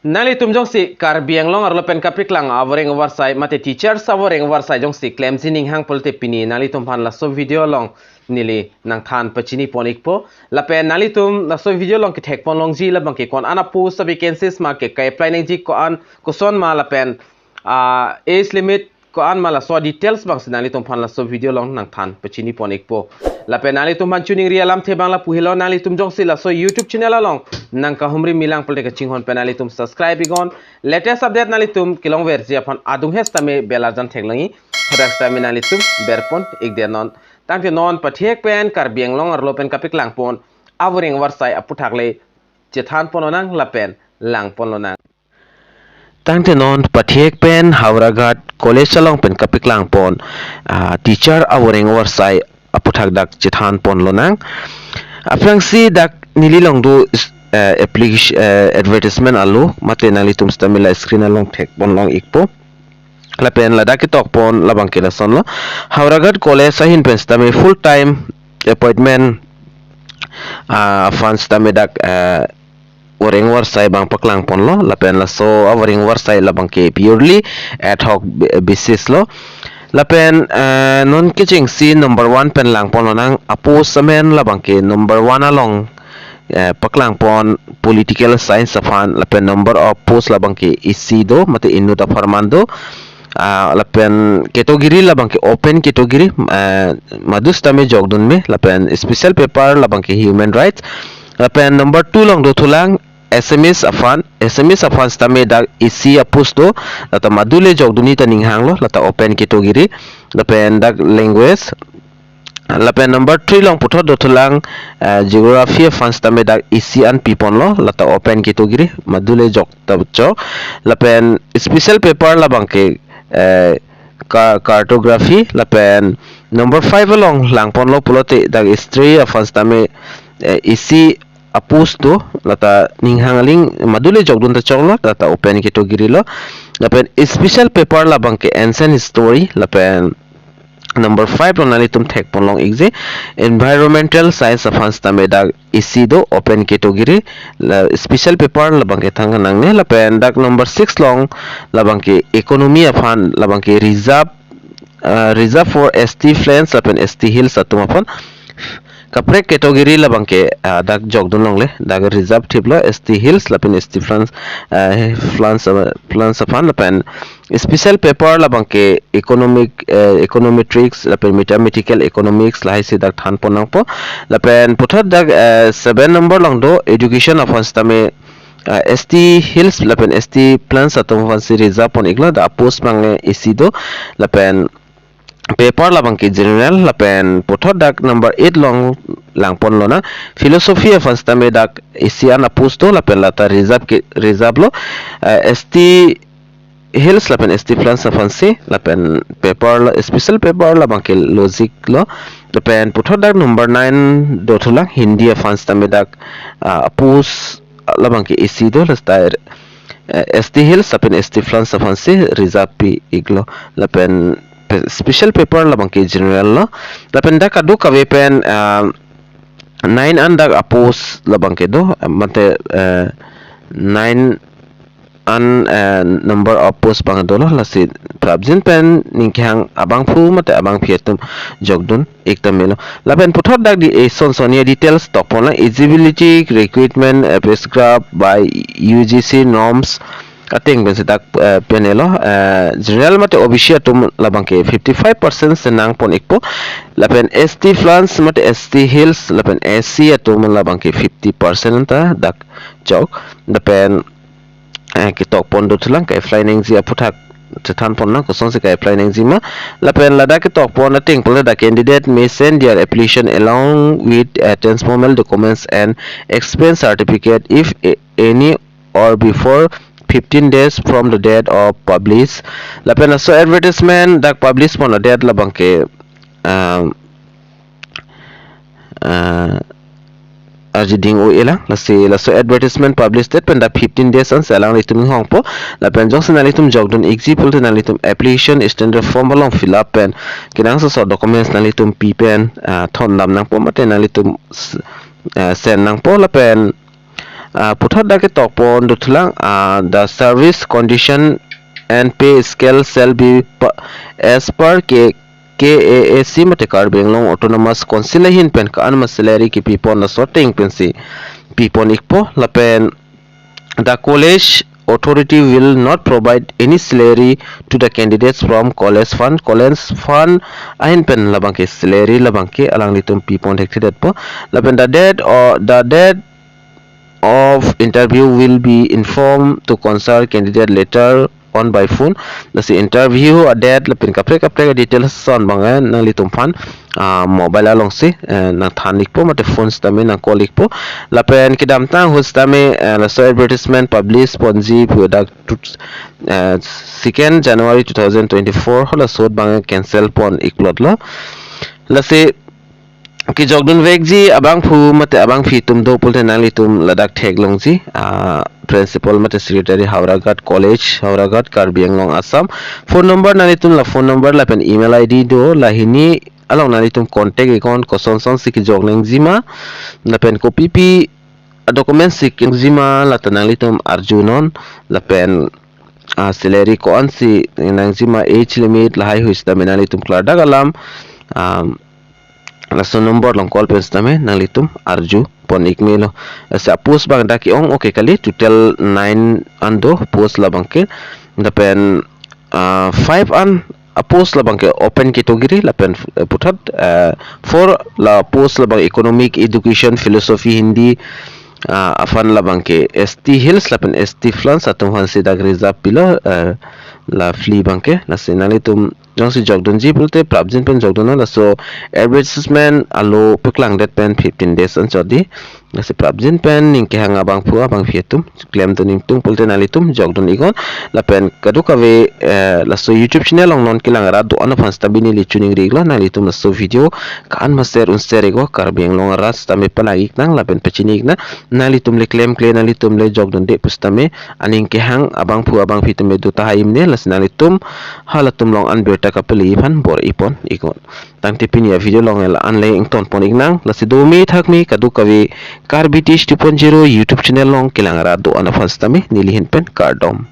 Nali tum jong si Karbi Anglong arlo pen kapiklang VORENG AWARSAI mate teacher sa VORENG AWARSAI jong si claim sining hang polte pini nali tum pan la so video long nili nang than pachini ponik po la pen nali tum la so video long ki thek pon long ji la bang ki kon ana pu sa vacancies ma ke kai apply nang ji ko an ko son ma la pen age limit ko an ma la so details bang sinali tum pan la so video long nang than pachini ponik po la pen nali tum ban chuning rialam the bang la puhilo nali tum jong si la so YouTube channel long nang ka humri milang polte ka chinghon penali tum subscribe igon latest update nali tum kilong verji apon adung hes tame belarjan theklangi hodak tame nali tum berpon ikder non tangte non pathek pen Karbi Anglong arlo pen kapik lang pon VORENG AWARSAI APUTHAK le chethan pononang lapen lang pononang tangte non pathek pen Hauraghat college chalong pen kapik lang pon teacher VORENG AWARSAI APUTHAK dak chethan pon lonang aprang si dak nililong do application advertisement alu mate nali tum stamila screen along thek pon long ikpo lapen lada ki tok pon labang ke lason lo Hauraghat college sahin pen stame full time appointment funds stame dak VORENG AWARSAI bang paklang pon lo lapen la so VORENG AWARSAI labang ke purely ad hoc basis lo lapen non kitching si number 1 pen lang pon nang apo samen labang ke number 1 along paklang pon political science afan lapen number of post labang ke isido mate inuta farmando lapen category labang ke open category madus tame jogdun me lapen special paper labang ke human rights lapen number 2 long do thulang SMS afan stame dag isi apusto lata madule jogduni taning hanglo lata open category lapen dag language lapen number 3 long puthot do thulang geography fans tame dak isi an pipon lo lata open category madule jok tabcho lapen special paper labang ke cartography lapen number 5 long langpon lo pulote dak history fans tame isi apus do lata ninghangaling madule jok dun ta chonglo lata open category lo lapen special paper labang ke ancient history lapen number 5 long nali tum thek pon long exi environmental science afans tame dak isi do open category special paper labang ke thang nang ne lapen dak number 6 long labang ke economy afan labang ke reserve for ST flats lapen ST hills atum afan kapre category labang ke dak jogdun long le dak reserve thiblo ST hills lapen ST flats afan lapen special paper labang ke econometrics lapen mathematical economics lai si dak than ponang po lapen puthat dak 7 number long do education of stame ST hills lapen ST plans atom fancy reserve pon igla da post mangne isido lapen paper labang ke general lapen puthat dak number 8 long langpon lo na philosophy of stame dak isian apusto lapen lata reserve lo ST hills lapen ST plans fancy lapen paper special paper labang ke logic lo lapen puthot dak number 9 do thulang hindi fans tame dak apus labang ke isi do lastar ST hills lapen ST plans fancy reserve pi iglo lapen special paper labang ke general lo lapen dak adu ka pen 9 andak apus labang ke do mate 9 number of post bang dolo lasi prabjin pen ninkyang abang fu mate abang pietum jogdun ektamelo lapen puthot dak di sonia details topona eligibility recruitment prescribed by UGC norms kating ben sedak penelo general mate obisia tum labang ke 55% senang pon ikpo lapen ST flans mate ST hills lapen SC atum labang ke 50% ta dak jog lapen kitok pon do thulang kai flying ji APUTHAK chethan pon na kosong se kai flying ji ma lapen lada kitok pon na ting pole the candidate may send their application along with transformal documents and expense certificate if any or before 15 days from the date of publish lapen so advertisement dak publish pon a date labang ke arjiding o elang laso advertisement published that penda 15 days on salang litum hongpo la pen jong sanalitum jogdon example nalitum application standard form along fill up pen kinang so documents nalitum p pen thon lam nang po mate nalitum send nang po la pen Puthat da ke tokpon dutlang the service condition and pay scale shall be as per KAAC mate Karbi Anglong Autonomous Council hin pen ka an salary ki pipon na sorting pensi pipon ikpo lapen the college authority will not provide any salary to the candidates from college fund ahin pen labang ke salary labang ke alang litum pipon hektidet po lapen the date of interview will be informed to concerned candidate later on by phone. Nasi interview date lapin kapre details son bangan nang litum fan mobile along si nang thanik po mate phones tami nang kolik po lapen kidam tang hus tami so advertisement publish ponji product 2nd January 2024 hola sod bangan cancel pon iklot lo lasi ki jogdun vekji abang phu mate abang phi tum do pulte nali tum ladak theglong ji principal mate secretary Hauragat college Hauragat Karbi Anglong Assam phone number nali tum la phone number la pen email id do lahini along nali tum contact ikon koson son siki jogleng jima la pen copy pi document siki jima la tanali tum arjunon la pen salary ko ansi nang jima age limit lahai huista menali tum klar dagalam laso number long call pens tame nang litum arju pon ikmelo sa post bang daki ong okay kali total 9 ando post la bangke dapen 5 an post la bangke open category la pen puthat 4 la post la bang economic education philosophy hindi afan la bangke ST hills la pen ST flans atum hansi dag reserve pilo la fli bangke la sinalitum jong si jogdon ji pulte prabjin pen jogdon la so advertisement alo paklang dat pen 15 days an chodi la si prabjin pen ning ke hanga bang phua bang fietum claim to ning tung pulte nalitum jogdon igon la pen kadu kave la so YouTube channel ong non kilang ra do an fans tabini li tuning regla nalitum la so video kan master un serego Karbi Anglong ras tame palagi nang la pen pachinik na nalitum le claim nalitum le jogdon de pustame aning ke hang abang phua bang fitum do tahaim ne la sinalitum halatum long an berta kapeli phan bor ipon ikon tang tipin ya video long la an le ington pon ignang la si do mi thakmi kadu kavi Karbi 2.0 YouTube channel long kilang ra do an fans tame nilihin pen KARDOM